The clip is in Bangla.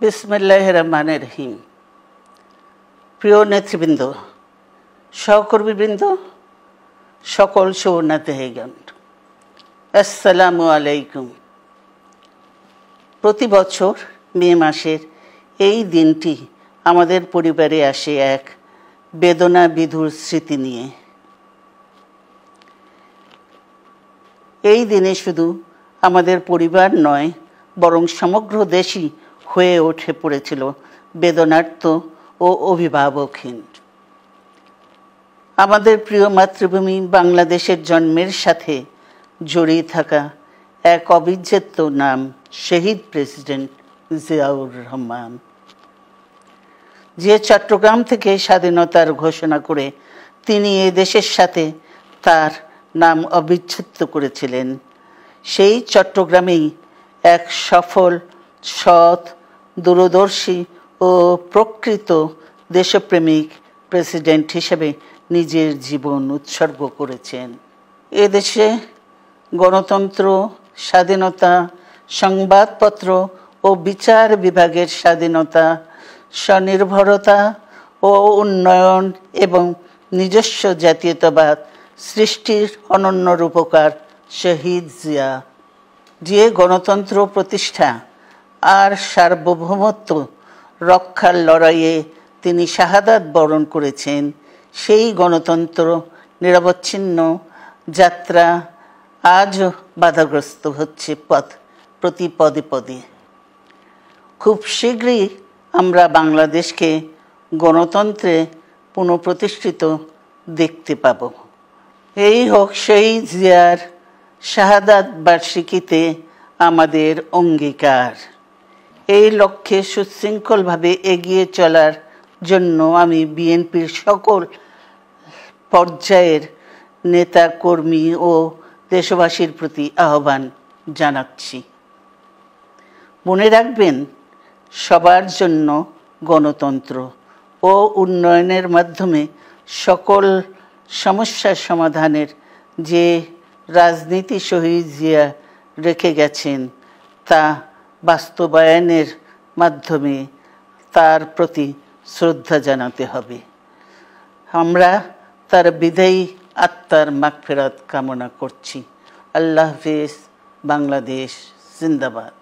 বিসমিল্লাহির রহমানির রহিম। প্রিয় নেতৃবৃন্দ, সহকর্মীবৃন্দ, সকল শরণার্থীগণ, আসসালামু আলাইকুম। প্রতি বছর মে মাসের এই দিনটি আমাদের পরিবারে আসে এক বেদনা বিধুর স্মৃতি নিয়ে। এই দিনে শুধু আমাদের পরিবার নয়, বরং সমগ্র দেশই হয়ে উঠে পড়েছিল বেদনার্ত ও অভিভাবকহীন। আমাদের প্রিয় মাতৃভূমি বাংলাদেশের জন্মের সাথে জড়িয়ে থাকা এক অবিচ্ছেদ্য নাম শহীদ প্রেসিডেন্ট জিয়াউর রহমান, যে চট্টগ্রাম থেকে স্বাধীনতার ঘোষণা করে তিনি এ দেশের সাথে তার নাম অবিচ্ছেদ্য করেছিলেন। সেই চট্টগ্রামেই এক সফল, সৎ, দূরদর্শী ও প্রকৃত দেশপ্রেমিক প্রেসিডেন্ট হিসেবে নিজের জীবন উৎসর্গ করেছেন। এদেশে গণতন্ত্র, স্বাধীনতা, সংবাদপত্র ও বিচার বিভাগের স্বাধীনতা, স্বনির্ভরতা ও উন্নয়ন এবং নিজস্ব জাতীয়তাবাদ সৃষ্টির অনন্য রূপকার শহীদ জিয়া, যে গণতন্ত্র প্রতিষ্ঠা আর সার্বভৌমত্ব রক্ষার লড়াইয়ে তিনি শাহাদাত বরণ করেছেন, সেই গণতন্ত্র নিরবচ্ছিন্ন যাত্রা আজও বাধাগ্রস্ত হচ্ছে প্রতি পদে পদে। খুব শীঘ্রই আমরা বাংলাদেশকে গণতন্ত্রে পুনঃপ্রতিষ্ঠিত দেখতে পাব। এই হোক শহীদ জিয়ার শাহাদাত বার্ষিকীতে আমাদের অঙ্গীকার। এই লক্ষ্যে সুশৃঙ্খলভাবে এগিয়ে চলার জন্য আমি বিএনপির সকল পর্যায়ের নেতা কর্মী ও দেশবাসীর প্রতি আহ্বান জানাচ্ছি। মনে রাখবেন, সবার জন্য গণতন্ত্র ও উন্নয়নের মাধ্যমে সকল সমস্যার সমাধানের যে রাজনীতি শহীদ জিয়া রেখে গেছেন, তা বাস্তবায়নের মাধ্যমে তার প্রতি শ্রদ্ধা জানাতে হবে। আমরা তার বিদায়ী আত্মার মাগফিরাত কামনা করছি। আল্লাহ হাফেজ। বাংলাদেশ জিন্দাবাদ।